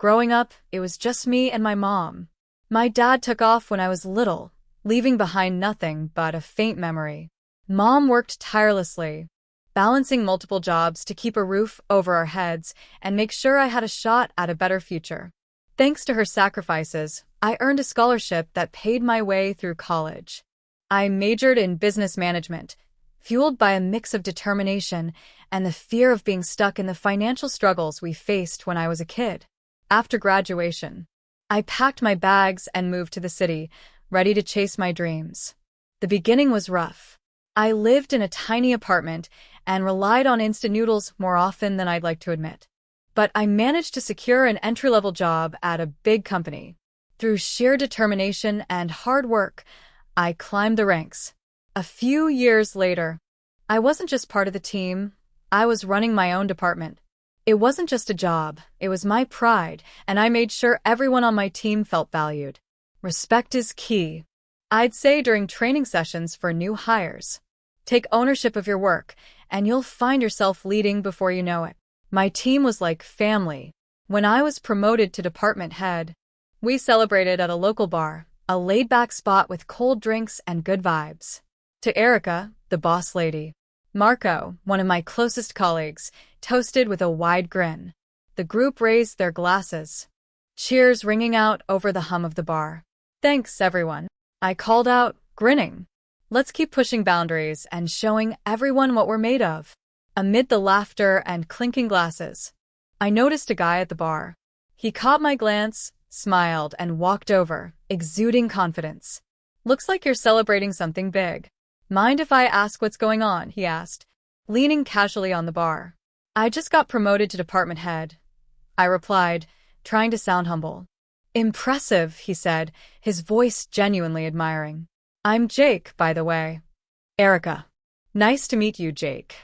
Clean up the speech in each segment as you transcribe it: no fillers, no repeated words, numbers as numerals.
Growing up, it was just me and my mom. My dad took off when I was little, leaving behind nothing but a faint memory. Mom worked tirelessly, balancing multiple jobs to keep a roof over our heads and make sure I had a shot at a better future. Thanks to her sacrifices, I earned a scholarship that paid my way through college. I majored in business management, fueled by a mix of determination and the fear of being stuck in the financial struggles we faced when I was a kid. After graduation, I packed my bags and moved to the city, ready to chase my dreams. The beginning was rough. I lived in a tiny apartment and relied on instant noodles more often than I'd like to admit. But I managed to secure an entry-level job at a big company. Through sheer determination and hard work, I climbed the ranks. A few years later, I wasn't just part of the team, I was running my own department. It wasn't just a job, it was my pride, and I made sure everyone on my team felt valued. Respect is key. I'd say during training sessions for new hires. Take ownership of your work, and you'll find yourself leading before you know it. My team was like family. When I was promoted to department head, we celebrated at a local bar, a laid-back spot with cold drinks and good vibes. To Erica, the boss lady, Marco, one of my closest colleagues, toasted with a wide grin. The group raised their glasses, cheers ringing out over the hum of the bar. Thanks, everyone, I called out, grinning. Let's keep pushing boundaries and showing everyone what we're made of. Amid the laughter and clinking glasses, I noticed a guy at the bar. He caught my glance, smiled, and walked over, exuding confidence. Looks like you're celebrating something big. Mind if I ask what's going on? He asked, leaning casually on the bar. I just got promoted to department head, I replied, trying to sound humble. Impressive, he said, his voice genuinely admiring. I'm Jake, by the way. Erica. Nice to meet you, Jake.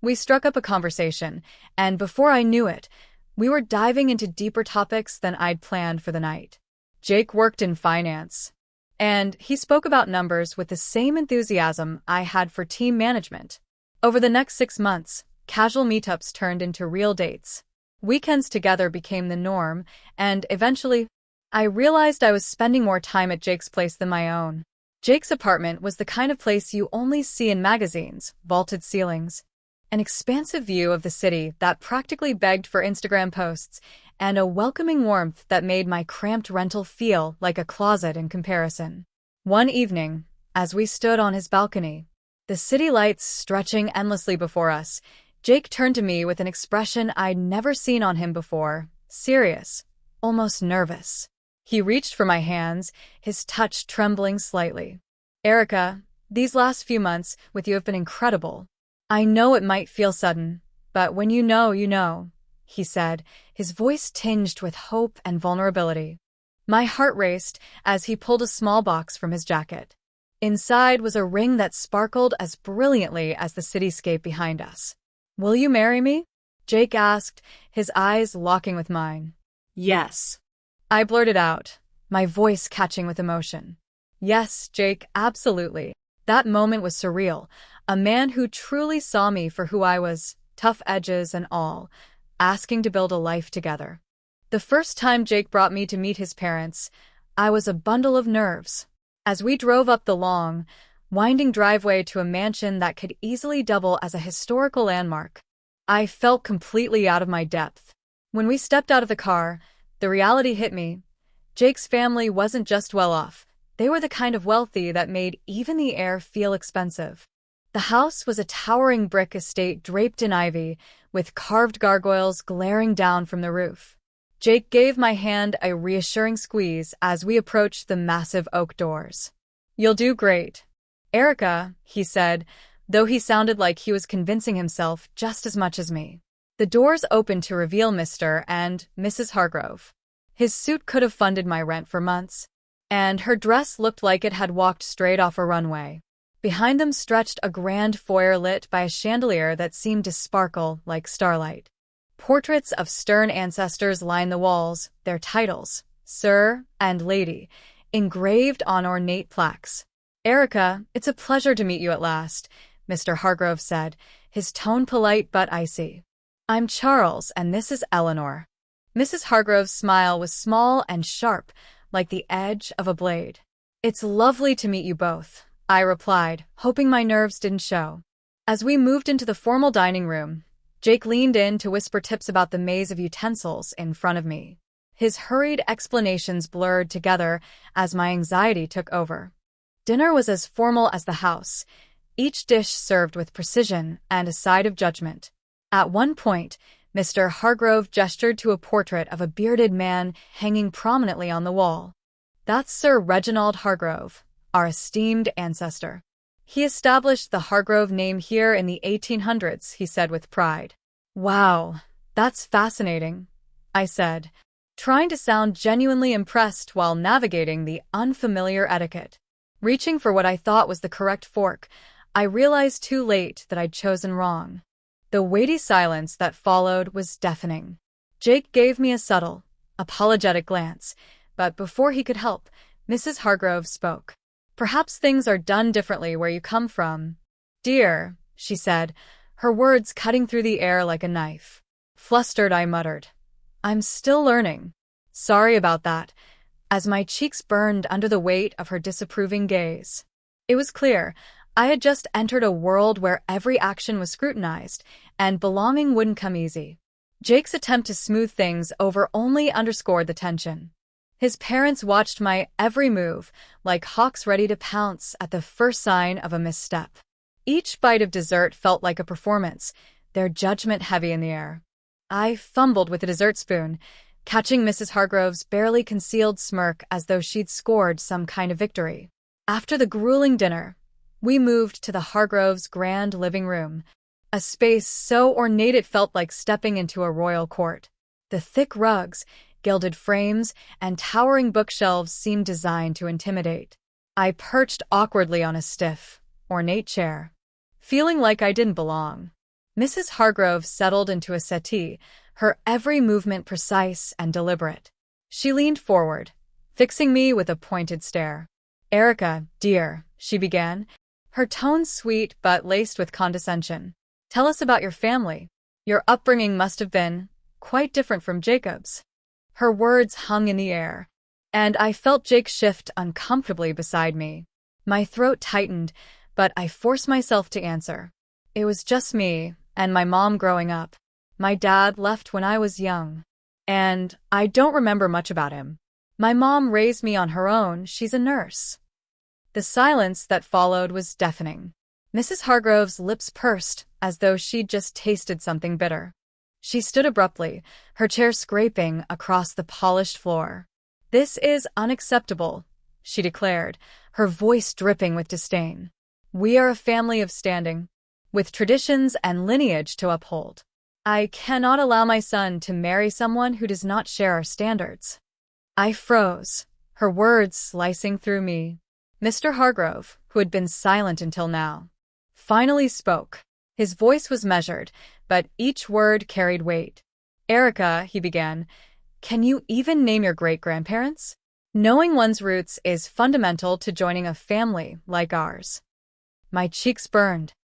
We struck up a conversation, and before I knew it, we were diving into deeper topics than I'd planned for the night. Jake worked in finance, and he spoke about numbers with the same enthusiasm I had for team management. Over the next 6 months, casual meetups turned into real dates. Weekends together became the norm, and eventually, I realized I was spending more time at Jake's place than my own. Jake's apartment was the kind of place you only see in magazines, vaulted ceilings, an expansive view of the city that practically begged for Instagram posts, and a welcoming warmth that made my cramped rental feel like a closet in comparison. One evening, as we stood on his balcony, the city lights stretching endlessly before us, Jake turned to me with an expression I'd never seen on him before, serious, almost nervous. He reached for my hands, his touch trembling slightly. Erica, these last few months with you have been incredible. I know it might feel sudden, but when you know, he said, his voice tinged with hope and vulnerability. My heart raced as he pulled a small box from his jacket. Inside was a ring that sparkled as brilliantly as the cityscape behind us. Will you marry me? Jake asked, his eyes locking with mine. Yes. I blurted out, my voice catching with emotion. Yes, Jake, absolutely. That moment was surreal. A man who truly saw me for who I was, tough edges and all, asking to build a life together. The first time Jake brought me to meet his parents, I was a bundle of nerves. As we drove up the long, winding driveway to a mansion that could easily double as a historical landmark, I felt completely out of my depth. When we stepped out of the car, the reality hit me. Jake's family wasn't just well off. They were the kind of wealthy that made even the air feel expensive. The house was a towering brick estate draped in ivy, with carved gargoyles glaring down from the roof. Jake gave my hand a reassuring squeeze as we approached the massive oak doors. You'll do great. Erica, he said, though he sounded like he was convincing himself just as much as me. The doors opened to reveal Mr. and Mrs. Hargrove. His suit could have funded my rent for months, and her dress looked like it had walked straight off a runway. Behind them stretched a grand foyer lit by a chandelier that seemed to sparkle like starlight. Portraits of stern ancestors lined the walls, their titles, Sir and Lady, engraved on ornate plaques. Erica, it's a pleasure to meet you at last, Mr. Hargrove said, his tone polite but icy. I'm Charles, and this is Eleanor. Mrs. Hargrove's smile was small and sharp, like the edge of a blade. "It's lovely to meet you both," I replied, hoping my nerves didn't show. As we moved into the formal dining room, Jake leaned in to whisper tips about the maze of utensils in front of me. His hurried explanations blurred together as my anxiety took over. Dinner was as formal as the house, each dish served with precision and a side of judgment. At one point, Mr. Hargrove gestured to a portrait of a bearded man hanging prominently on the wall. "That's Sir Reginald Hargrove, our esteemed ancestor. He established the Hargrove name here in the 1800s, he said with pride." "Wow, that's fascinating," I said, trying to sound genuinely impressed while navigating the unfamiliar etiquette. Reaching for what I thought was the correct fork, I realized too late that I'd chosen wrong. The weighty silence that followed was deafening. Jake gave me a subtle, apologetic glance, but before he could help, Mrs. Hargrove spoke. "Perhaps things are done differently where you come from, dear," she said, her words cutting through the air like a knife. Flustered, I muttered, "I'm still learning." "Sorry about that," as my cheeks burned under the weight of her disapproving gaze. It was clear I had just entered a world where every action was scrutinized, and belonging wouldn't come easy. Jake's attempt to smooth things over only underscored the tension. His parents watched my every move, like hawks ready to pounce at the first sign of a misstep. Each bite of dessert felt like a performance, their judgment heavy in the air. I fumbled with the dessert spoon, catching Mrs. Hargrove's barely concealed smirk as though she'd scored some kind of victory. After the grueling dinner, we moved to the Hargroves' grand living room, a space so ornate it felt like stepping into a royal court. The thick rugs, gilded frames, and towering bookshelves seemed designed to intimidate. I perched awkwardly on a stiff, ornate chair, feeling like I didn't belong. Mrs. Hargrove settled into a settee, her every movement precise and deliberate. She leaned forward, fixing me with a pointed stare. "Erica, dear," she began, her tone sweet but laced with condescension. "Tell us about your family. Your upbringing must have been quite different from Jacob's." Her words hung in the air, and I felt Jake shift uncomfortably beside me. My throat tightened, but I forced myself to answer. "It was just me and my mom growing up. My dad left when I was young, and I don't remember much about him. My mom raised me on her own, she's a nurse." The silence that followed was deafening. Mrs. Hargrove's lips pursed, as though she'd just tasted something bitter. She stood abruptly, her chair scraping across the polished floor. "This is unacceptable," she declared, her voice dripping with disdain. "We are a family of standing, with traditions and lineage to uphold. I cannot allow my son to marry someone who does not share our standards." I froze, her words slicing through me. Mr. Hargrove, who had been silent until now, finally spoke. His voice was measured, but each word carried weight. "Erica," he began, "can you even name your great-grandparents? Knowing one's roots is fundamental to joining a family like ours." My cheeks burned.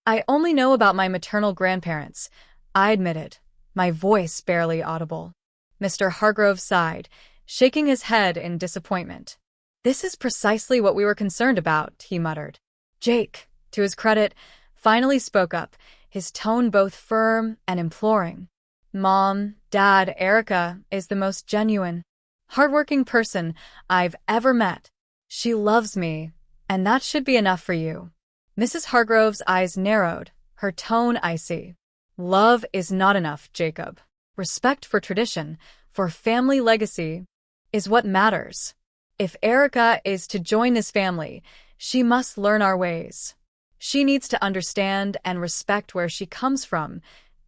"I only know about my maternal grandparents," I admitted, my voice barely audible. Mr. Hargrove sighed, shaking his head in disappointment. "This is precisely what we were concerned about," he muttered. Jake, to his credit, finally spoke up, his tone both firm and imploring. "Mom, Dad, Erica is the most genuine, hardworking person I've ever met. She loves me, and that should be enough for you." Mrs. Hargrove's eyes narrowed, her tone icy. "Love is not enough, Jacob. Respect for tradition, for family legacy, is what matters. If Erica is to join this family, she must learn our ways. She needs to understand and respect where she comes from,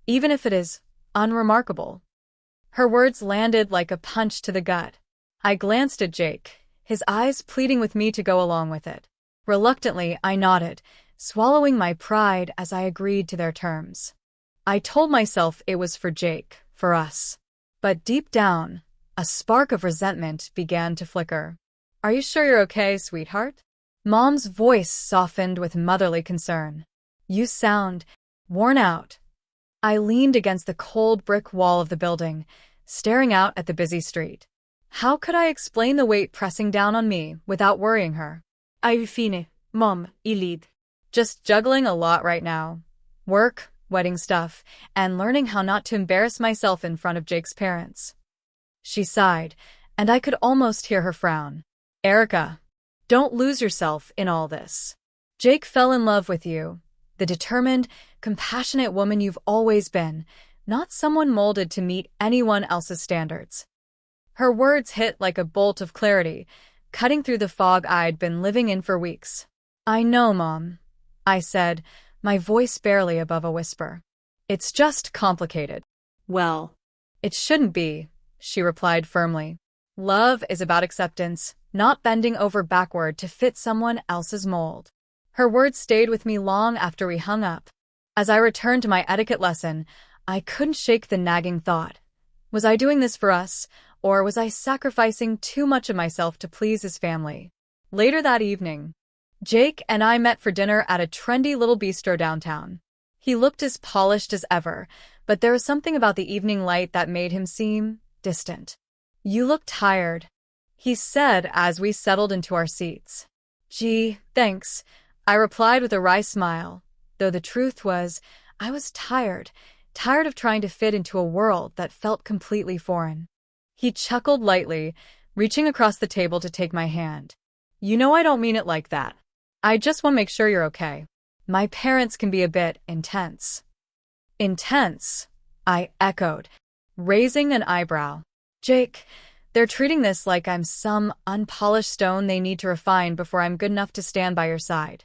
even if it is unremarkable." Her words landed like a punch to the gut. I glanced at Jake, his eyes pleading with me to go along with it. Reluctantly, I nodded, swallowing my pride as I agreed to their terms. I told myself it was for Jake, for us. But deep down, a spark of resentment began to flicker. "Are you sure you're okay, sweetheart?" Mom's voice softened with motherly concern. "You sound worn out." I leaned against the cold brick wall of the building, staring out at the busy street. How could I explain the weight pressing down on me without worrying her? Fine, Mom, ilid. Just juggling a lot right now. Work, wedding stuff, and learning how not to embarrass myself in front of Jake's parents. She sighed, and I could almost hear her frown. Erica, don't lose yourself in all this. Jake fell in love with you, the determined, compassionate woman you've always been, not someone molded to meet anyone else's standards. Her words hit like a bolt of clarity, cutting through the fog I'd been living in for weeks. I know, Mom, I said, my voice barely above a whisper. It's just complicated. Well, it shouldn't be, she replied firmly. Love is about acceptance, not bending over backward to fit someone else's mold. Her words stayed with me long after we hung up. As I returned to my etiquette lesson, I couldn't shake the nagging thought. Was I doing this for us, or was I sacrificing too much of myself to please his family? Later that evening, Jake and I met for dinner at a trendy little bistro downtown. He looked as polished as ever, but there was something about the evening light that made him seem distant. You look tired, he said as we settled into our seats. Gee, thanks, I replied with a wry smile, though the truth was, I was tired of trying to fit into a world that felt completely foreign. He chuckled lightly, reaching across the table to take my hand. You know I don't mean it like that. I just want to make sure you're okay. My parents can be a bit intense. Intense? I echoed, raising an eyebrow. Jake, they're treating this like I'm some unpolished stone they need to refine before I'm good enough to stand by your side.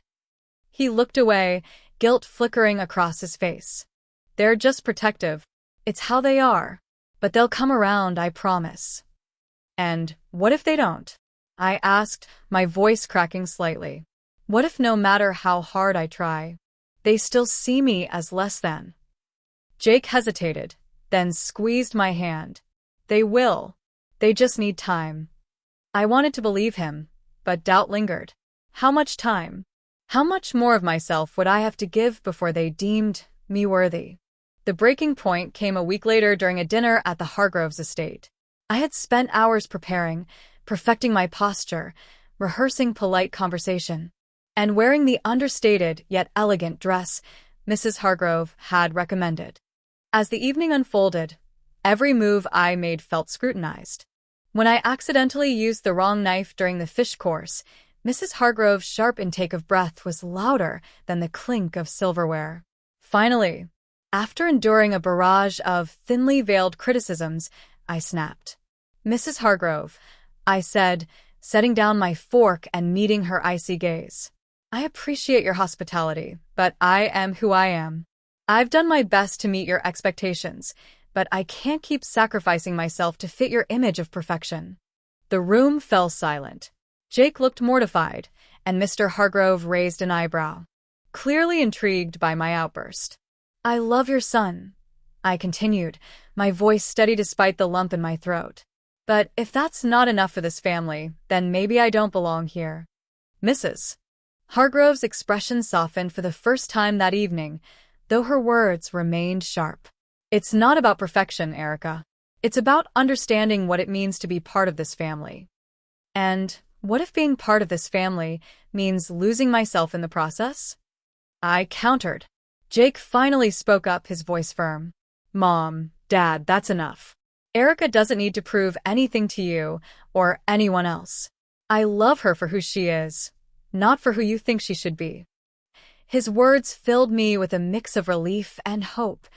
He looked away, guilt flickering across his face. They're just protective. It's how they are. But they'll come around, I promise. And what if they don't? I asked, my voice cracking slightly. What if no matter how hard I try, they still see me as less than? Jake hesitated, then squeezed my hand. They will. They just need time. I wanted to believe him, but doubt lingered. How much time? How much more of myself would I have to give before they deemed me worthy? The breaking point came a week later during a dinner at the Hargroves estate. I had spent hours preparing, perfecting my posture, rehearsing polite conversation, and wearing the understated yet elegant dress Mrs. Hargrove had recommended. As the evening unfolded, every move I made felt scrutinized. When I accidentally used the wrong knife during the fish course, Mrs. Hargrove's sharp intake of breath was louder than the clink of silverware. Finally, after enduring a barrage of thinly veiled criticisms, I snapped. Mrs. Hargrove, I said, setting down my fork and meeting her icy gaze. I appreciate your hospitality, but I am who I am. I've done my best to meet your expectations, but I can't keep sacrificing myself to fit your image of perfection. The room fell silent. Jake looked mortified, and Mr. Hargrove raised an eyebrow, clearly intrigued by my outburst. I love your son, I continued, my voice steady despite the lump in my throat. But if that's not enough for this family, then maybe I don't belong here. Mrs. Hargrove's expression softened for the first time that evening, though her words remained sharp. It's not about perfection, Erica. It's about understanding what it means to be part of this family. And what if being part of this family means losing myself in the process? I countered. Jake finally spoke up, his voice firm. Mom, Dad, that's enough. Erica doesn't need to prove anything to you or anyone else. I love her for who she is, not for who you think she should be. His words filled me with a mix of relief and hope,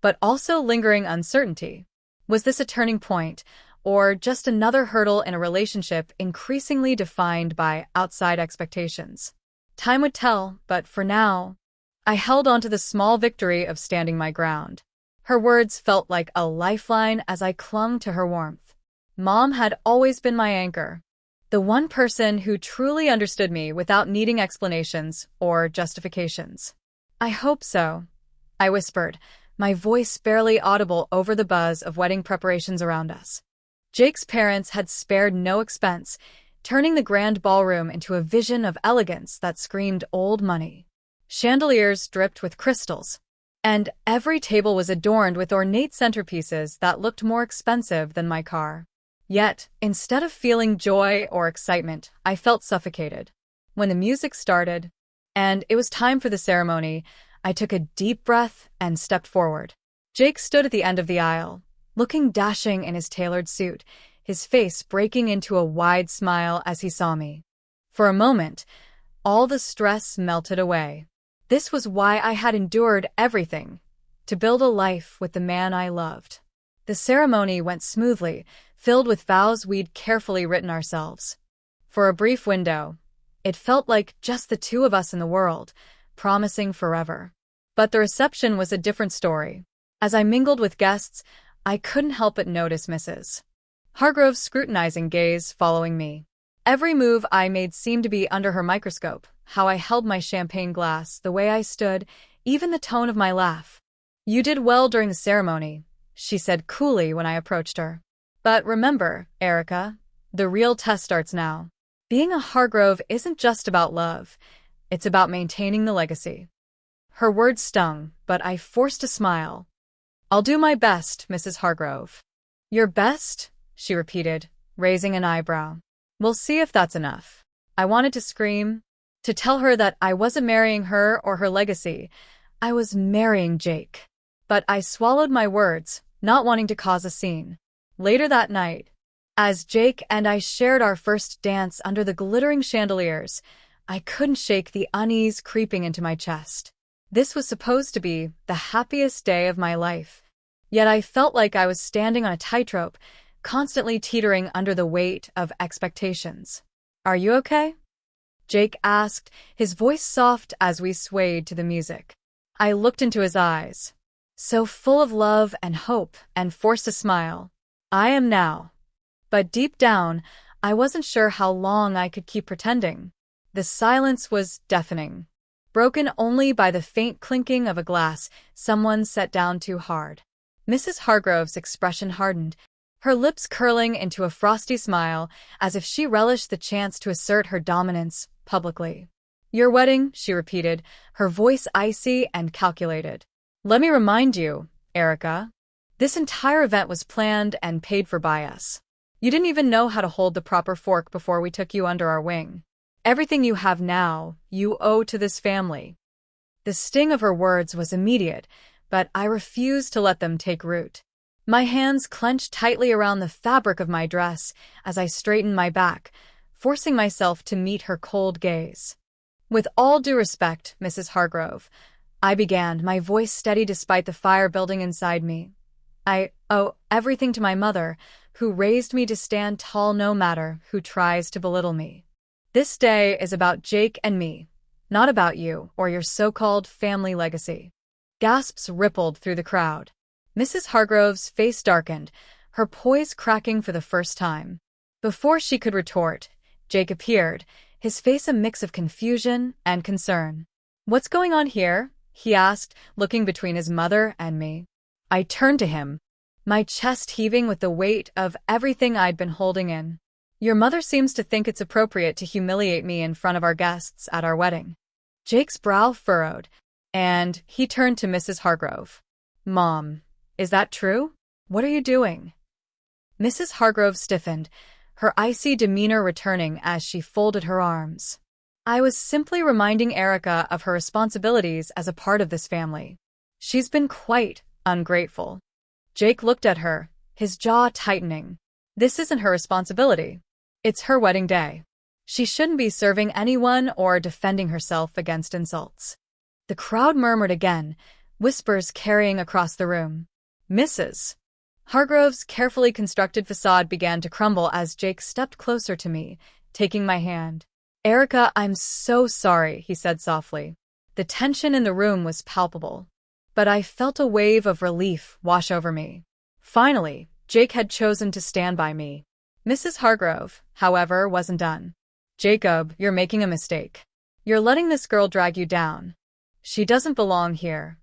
but also lingering uncertainty. Was this a turning point, or just another hurdle in a relationship increasingly defined by outside expectations? Time would tell, but for now, I held on to the small victory of standing my ground. Her words felt like a lifeline as I clung to her warmth. Mom had always been my anchor, the one person who truly understood me without needing explanations or justifications. I hope so, I whispered, my voice barely audible over the buzz of wedding preparations around us. Jake's parents had spared no expense, turning the grand ballroom into a vision of elegance that screamed old money. Chandeliers dripped with crystals, And every table was adorned with ornate centerpieces that looked more expensive than my car. Yet, instead of feeling joy or excitement, I felt suffocated. When the music started, and it was time for the ceremony, I took a deep breath and stepped forward. Jake stood at the end of the aisle, looking dashing in his tailored suit, his face breaking into a wide smile as he saw me. For a moment, all the stress melted away. This was why I had endured everything, to build a life with the man I loved. The ceremony went smoothly, filled with vows we'd carefully written ourselves. For a brief window, it felt like just the two of us in the world, promising forever. But the reception was a different story. As I mingled with guests, I couldn't help but notice Mrs. Hargrove's scrutinizing gaze following me. Every move I made seemed to be under her microscope, how I held my champagne glass, the way I stood, even the tone of my laugh. "You did well during the ceremony," she said coolly when I approached her. "But remember, Erica, the real test starts now. Being a Hargrove isn't just about love, it's about maintaining the legacy." Her words stung, but I forced a smile. "I'll do my best, Mrs. Hargrove." "Your best?" she repeated, raising an eyebrow. "We'll see if that's enough." I wanted to scream, to tell her that I wasn't marrying her or her legacy. I was marrying Jake. But I swallowed my words, not wanting to cause a scene. Later that night, as Jake and I shared our first dance under the glittering chandeliers, I couldn't shake the unease creeping into my chest. This was supposed to be the happiest day of my life. Yet I felt like I was standing on a tightrope, constantly teetering under the weight of expectations. "Are you okay?" Jake asked, his voice soft as we swayed to the music. I looked into his eyes, so full of love and hope, and forced a smile. "I am now." But deep down, I wasn't sure how long I could keep pretending. The silence was deafening, broken only by the faint clinking of a glass someone set down too hard. Mrs. Hargrove's expression hardened, her lips curling into a frosty smile as if she relished the chance to assert her dominance publicly. "Your wedding," she repeated, her voice icy and calculated. "Let me remind you, Erica, this entire event was planned and paid for by us. You didn't even know how to hold the proper fork before we took you under our wing. Everything you have now, you owe to this family." The sting of her words was immediate, but I refused to let them take root. My hands clenched tightly around the fabric of my dress as I straightened my back, forcing myself to meet her cold gaze. "With all due respect, Mrs. Hargrove," I began, my voice steady despite the fire building inside me. "I owe everything to my mother, who raised me to stand tall no matter who tries to belittle me. This day is about Jake and me, not about you or your so-called family legacy." Gasps rippled through the crowd. Mrs. Hargrove's face darkened, her poise cracking for the first time. Before she could retort, Jake appeared, his face a mix of confusion and concern. "What's going on here?" he asked, looking between his mother and me. I turned to him, my chest heaving with the weight of everything I'd been holding in. "Your mother seems to think it's appropriate to humiliate me in front of our guests at our wedding." Jake's brow furrowed, and he turned to Mrs. Hargrove. "Mom, is that true? What are you doing?" Mrs. Hargrove stiffened, her icy demeanor returning as she folded her arms. "I was simply reminding Erica of her responsibilities as a part of this family. She's been quite ungrateful." Jake looked at her, his jaw tightening. "This isn't her responsibility. It's her wedding day. She shouldn't be serving anyone or defending herself against insults." The crowd murmured again, whispers carrying across the room. Mrs. Hargrove's carefully constructed facade began to crumble as Jake stepped closer to me, taking my hand. "Erica, I'm so sorry," he said softly. The tension in the room was palpable, but I felt a wave of relief wash over me. Finally, Jake had chosen to stand by me. Mrs. Hargrove, however, wasn't done. "Jacob, you're making a mistake. You're letting this girl drag you down. She doesn't belong here."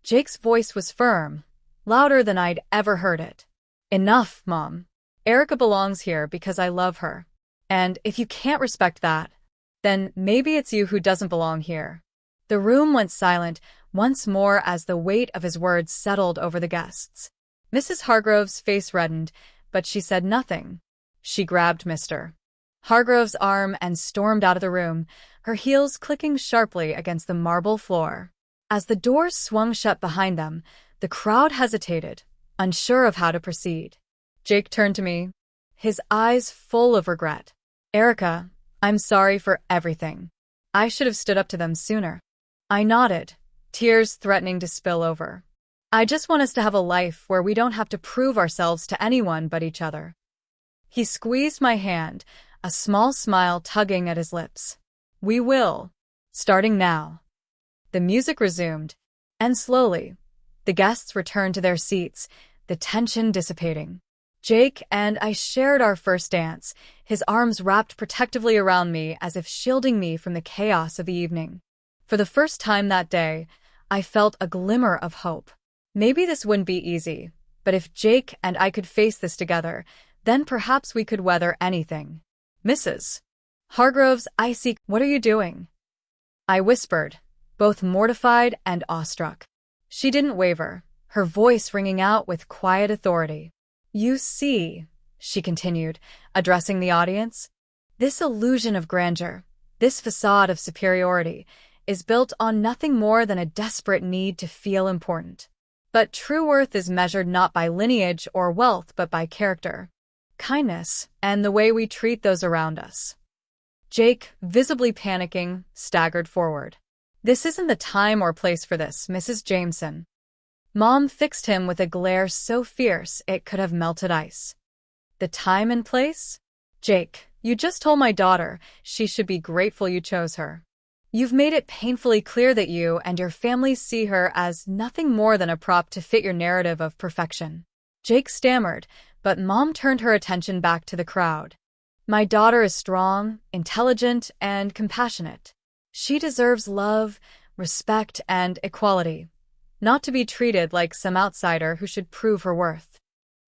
Jake's voice was firm, louder than I'd ever heard it. "Enough, Mom. Erica belongs here because I love her. And if you can't respect that, then maybe it's you who doesn't belong here." The room went silent, once more as the weight of his words settled over the guests. Mrs. Hargrove's face reddened, but she said nothing. She grabbed Mr. Hargrove's arm and stormed out of the room, her heels clicking sharply against the marble floor. As the doors swung shut behind them, the crowd hesitated, unsure of how to proceed. Jake turned to me, his eyes full of regret. "Erica, I'm sorry for everything. I should have stood up to them sooner." I nodded, tears threatening to spill over. "I just want us to have a life where we don't have to prove ourselves to anyone but each other." He squeezed my hand, a small smile tugging at his lips. "We will, starting now." The music resumed, and slowly, the guests returned to their seats, the tension dissipating. Jake and I shared our first dance, his arms wrapped protectively around me as if shielding me from the chaos of the evening. For the first time that day, I felt a glimmer of hope. Maybe this wouldn't be easy, but if Jake and I could face this together, then perhaps we could weather anything. "Mrs. Hargrove's icy, what are you doing?" I whispered, both mortified and awestruck. She didn't waver, her voice ringing out with quiet authority. "You see," she continued, addressing the audience, "this illusion of grandeur, this facade of superiority, is built on nothing more than a desperate need to feel important. But true worth is measured not by lineage or wealth but by character, kindness, and the way we treat those around us." Jake, visibly panicking, staggered forward. "This isn't the time or place for this, Mrs. Jameson." Mom fixed him with a glare so fierce it could have melted ice. "The time and place? Jake, you just told my daughter she should be grateful you chose her. You've made it painfully clear that you and your family see her as nothing more than a prop to fit your narrative of perfection." Jake stammered, but Mom turned her attention back to the crowd. "My daughter is strong, intelligent, and compassionate. She deserves love, respect, and equality, not to be treated like some outsider who should prove her worth."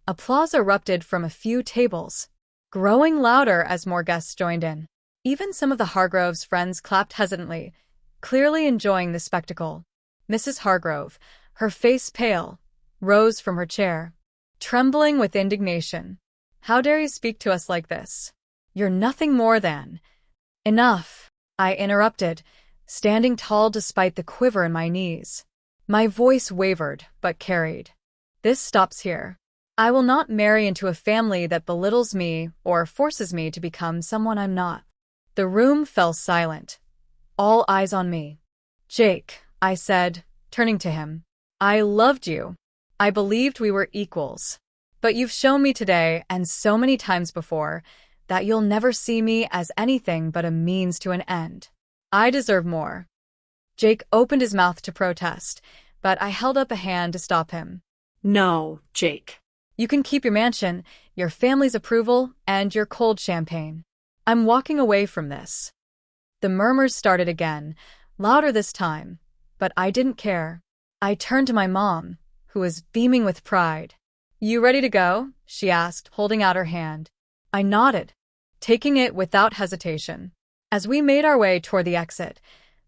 Applause erupted from a few tables, growing louder as more guests joined in. Even some of the Hargroves' friends clapped hesitantly, clearly enjoying the spectacle. Mrs. Hargrove, her face pale, rose from her chair, trembling with indignation. "How dare you speak to us like this? You're nothing more than—" "Enough," I interrupted, standing tall despite the quiver in my knees. My voice wavered, but carried. "This stops here. I will not marry into a family that belittles me or forces me to become someone I'm not." The room fell silent, all eyes on me. "Jake," I said, turning to him, "I loved you. I believed we were equals. But you've shown me today, and so many times before, that you'll never see me as anything but a means to an end. I deserve more." Jake opened his mouth to protest, but I held up a hand to stop him. "No, Jake. You can keep your mansion, your family's approval, and your cold champagne. I'm walking away from this." The murmurs started again, louder this time, but I didn't care. I turned to my mom, who was beaming with pride. "You ready to go?" she asked, holding out her hand. I nodded, taking it without hesitation. As we made our way toward the exit,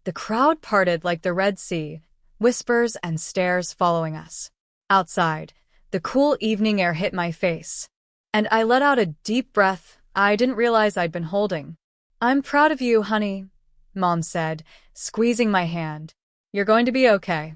the crowd parted like the Red Sea, whispers and stares following us. Outside, the cool evening air hit my face, and I let out a deep breath I didn't realize I'd been holding. "I'm proud of you, honey," Mom said, squeezing my hand. "You're going to be okay."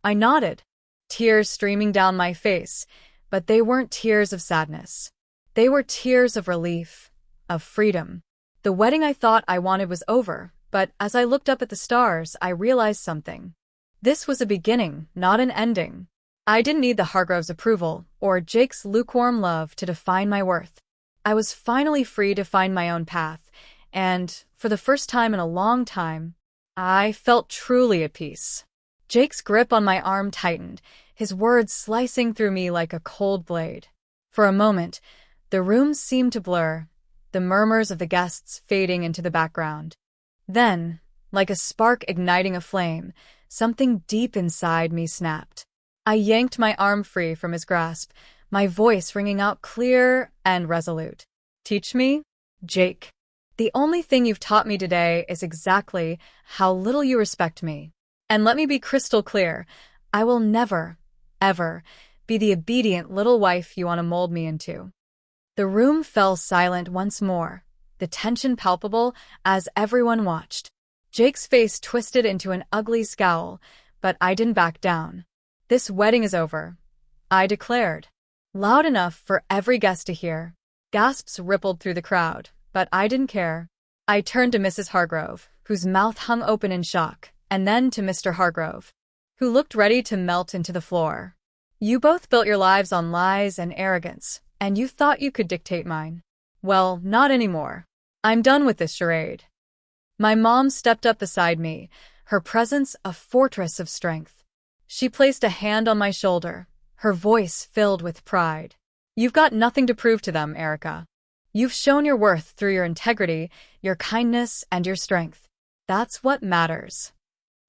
I nodded, tears streaming down my face, but they weren't tears of sadness. They were tears of relief, of freedom. The wedding I thought I wanted was over, but as I looked up at the stars, I realized something. This was a beginning, not an ending. I didn't need the Hargroves' approval or Jake's lukewarm love to define my worth. I was finally free to find my own path, and, for the first time in a long time, I felt truly at peace. Jake's grip on my arm tightened, his words slicing through me like a cold blade. For a moment, the room seemed to blur, the murmurs of the guests fading into the background. Then, like a spark igniting a flame, something deep inside me snapped. I yanked my arm free from his grasp, my voice ringing out clear and resolute. "Teach me, Jake. The only thing you've taught me today is exactly how little you respect me. And let me be crystal clear, I will never, ever, be the obedient little wife you want to mold me into. The room fell silent once more, the tension palpable as everyone watched. Jake's face twisted into an ugly scowl, but I didn't back down. This wedding is over, I declared. Loud enough for every guest to hear. Gasps rippled through the crowd, but I didn't care. I turned to Mrs. Hargrove, whose mouth hung open in shock, and then to Mr. Hargrove, who looked ready to melt into the floor. You both built your lives on lies and arrogance, and you thought you could dictate mine. Well, not anymore. I'm done with this charade. My mom stepped up beside me, her presence a fortress of strength. She placed a hand on my shoulder, her voice filled with pride. You've got nothing to prove to them, Erica. You've shown your worth through your integrity, your kindness, and your strength. That's what matters.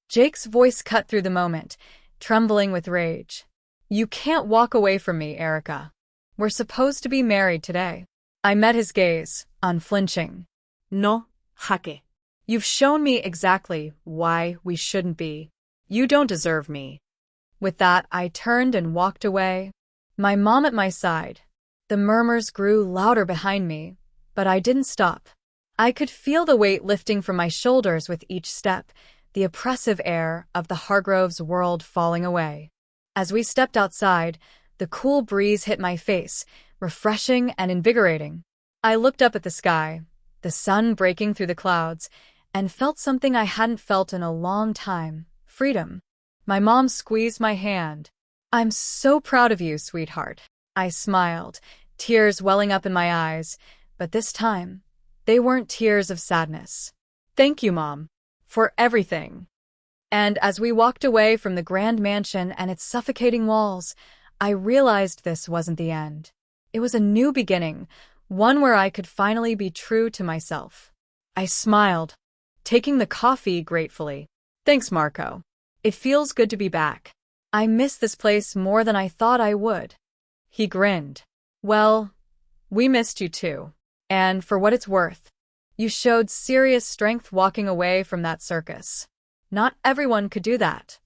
Jake's voice cut through the moment, trembling with rage. You can't walk away from me, Erica. We're supposed to be married today. I met his gaze, unflinching. No, Jaque. You've shown me exactly why we shouldn't be. You don't deserve me. With that, I turned and walked away, my mom at my side. The murmurs grew louder behind me, but I didn't stop. I could feel the weight lifting from my shoulders with each step, the oppressive air of the Hargroves' world falling away. As we stepped outside, the cool breeze hit my face, refreshing and invigorating. I looked up at the sky, the sun breaking through the clouds, and felt something I hadn't felt in a long time: freedom. My mom squeezed my hand. I'm so proud of you, sweetheart. I smiled, tears welling up in my eyes, but this time, they weren't tears of sadness. Thank you, Mom, for everything. And as we walked away from the grand mansion and its suffocating walls, I realized this wasn't the end. It was a new beginning, one where I could finally be true to myself. I smiled, taking the coffee gratefully. Thanks, Marco. It feels good to be back. I miss this place more than I thought I would. He grinned. Well, we missed you too. And for what it's worth, you showed serious strength walking away from that circus. Not everyone could do that.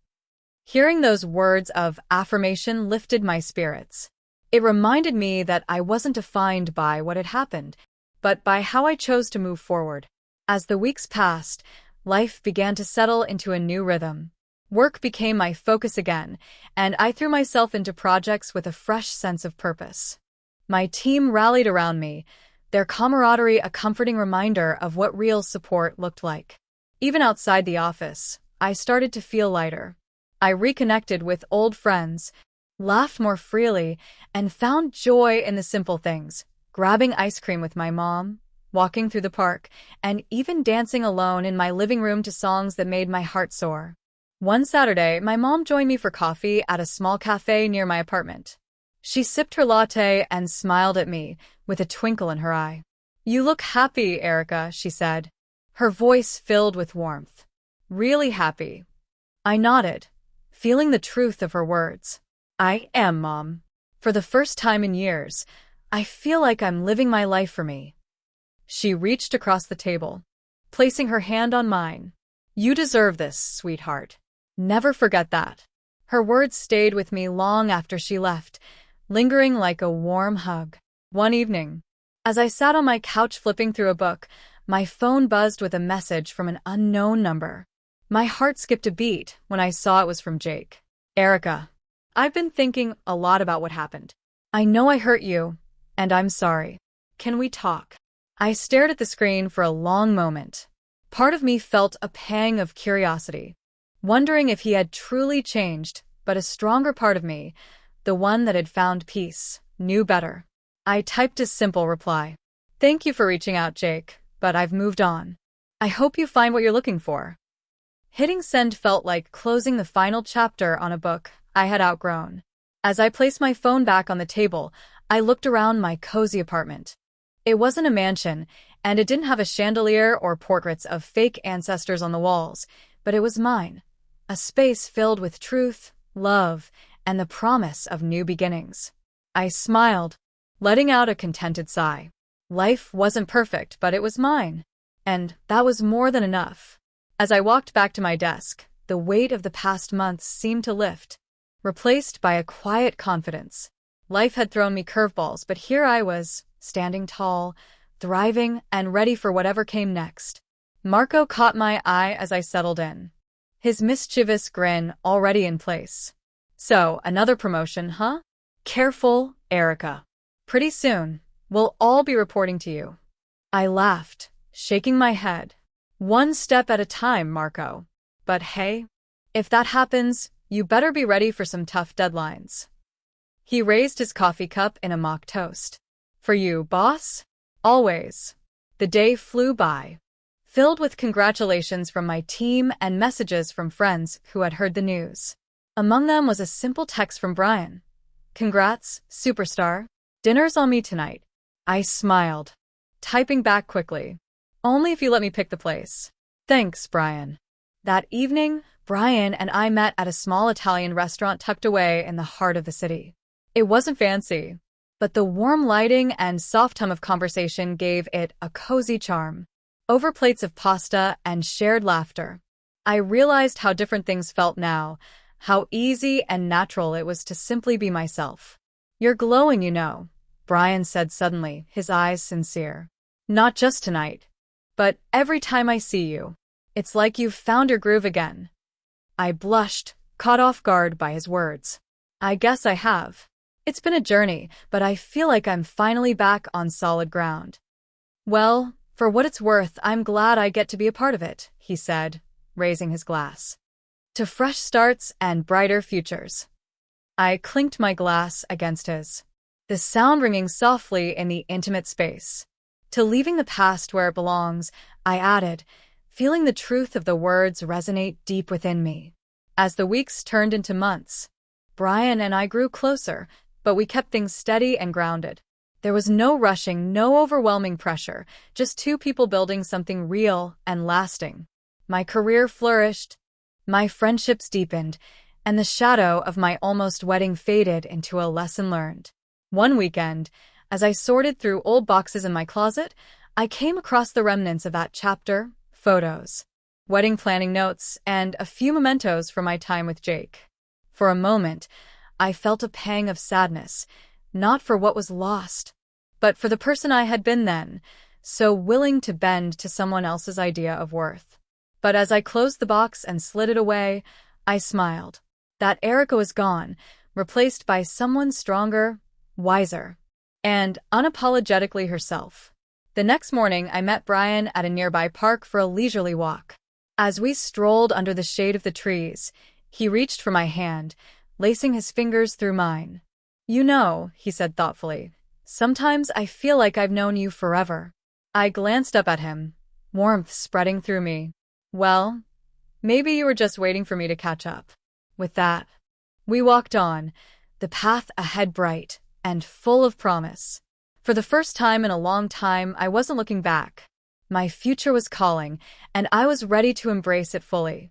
Hearing those words of affirmation lifted my spirits. It reminded me that I wasn't defined by what had happened, but by how I chose to move forward. As the weeks passed, life began to settle into a new rhythm. Work became my focus again, and I threw myself into projects with a fresh sense of purpose. My team rallied around me, their camaraderie a comforting reminder of what real support looked like. Even outside the office, I started to feel lighter. I reconnected with old friends, laughed more freely, and found joy in the simple things: grabbing ice cream with my mom, walking through the park, and even dancing alone in my living room to songs that made my heart soar. One Saturday, my mom joined me for coffee at a small cafe near my apartment. She sipped her latte and smiled at me, with a twinkle in her eye. You look happy, Erica, she said, her voice filled with warmth. Really happy. I nodded, feeling the truth of her words. I am, Mom. For the first time in years, I feel like I'm living my life for me. She reached across the table, placing her hand on mine. You deserve this, sweetheart. Never forget that. Her words stayed with me long after she left, lingering like a warm hug. One evening, as I sat on my couch flipping through a book, my phone buzzed with a message from an unknown number. My heart skipped a beat when I saw it was from Jake. Erica, I've been thinking a lot about what happened. I know I hurt you, and I'm sorry. Can we talk? I stared at the screen for a long moment. Part of me felt a pang of curiosity, wondering if he had truly changed, but a stronger part of me, the one that had found peace, knew better. I typed a simple reply. Thank you for reaching out, Jake, but I've moved on. I hope you find what you're looking for. Hitting send felt like closing the final chapter on a book I had outgrown. As I placed my phone back on the table, I looked around my cozy apartment. It wasn't a mansion, and it didn't have a chandelier or portraits of fake ancestors on the walls, but it was mine. A space filled with truth, love, and the promise of new beginnings. I smiled, letting out a contented sigh. Life wasn't perfect, but it was mine. And that was more than enough. As I walked back to my desk, the weight of the past months seemed to lift, replaced by a quiet confidence. Life had thrown me curveballs, but here I was, standing tall, thriving, and ready for whatever came next. Marco caught my eye as I settled in, his mischievous grin already in place. So, another promotion, huh? Careful, Erica. Pretty soon, we'll all be reporting to you. I laughed, shaking my head. One step at a time, Marco. But hey, if that happens, you better be ready for some tough deadlines. He raised his coffee cup in a mock toast. For you, boss? Always. The day flew by, filled with congratulations from my team and messages from friends who had heard the news. Among them was a simple text from Brian. Congrats, superstar. Dinner's on me tonight. I smiled, typing back quickly. Only if you let me pick the place. Thanks, Brian. That evening, Brian and I met at a small Italian restaurant tucked away in the heart of the city. It wasn't fancy, but the warm lighting and soft hum of conversation gave it a cozy charm. Over plates of pasta and shared laughter, I realized how different things felt now, how easy and natural it was to simply be myself. You're glowing, you know, Brian said suddenly, his eyes sincere. Not just tonight, but every time I see you. It's like you've found your groove again. I blushed, caught off guard by his words. I guess I have. It's been a journey, but I feel like I'm finally back on solid ground. Well, for what it's worth, I'm glad I get to be a part of it, he said, raising his glass. To fresh starts and brighter futures. I clinked my glass against his, the sound ringing softly in the intimate space. To leaving the past where it belongs, I added, feeling the truth of the words resonate deep within me. As the weeks turned into months, Brian and I grew closer, but we kept things steady and grounded. There was no rushing, no overwhelming pressure, just two people building something real and lasting. My career flourished, my friendships deepened, and the shadow of my almost wedding faded into a lesson learned. One weekend, as I sorted through old boxes in my closet, I came across the remnants of that chapter, photos, wedding planning notes, and a few mementos from my time with Jake. For a moment, I felt a pang of sadness, not for what was lost, but for the person I had been then, so willing to bend to someone else's idea of worth. But as I closed the box and slid it away, I smiled. That Erica was gone, replaced by someone stronger, wiser, and unapologetically herself. The next morning, I met Brian at a nearby park for a leisurely walk. As we strolled under the shade of the trees, he reached for my hand, lacing his fingers through mine. You know, he said thoughtfully, sometimes I feel like I've known you forever. I glanced up at him, warmth spreading through me. Well, maybe you were just waiting for me to catch up. With that, we walked on, the path ahead bright and full of promise. For the first time in a long time, I wasn't looking back. My future was calling, and I was ready to embrace it fully.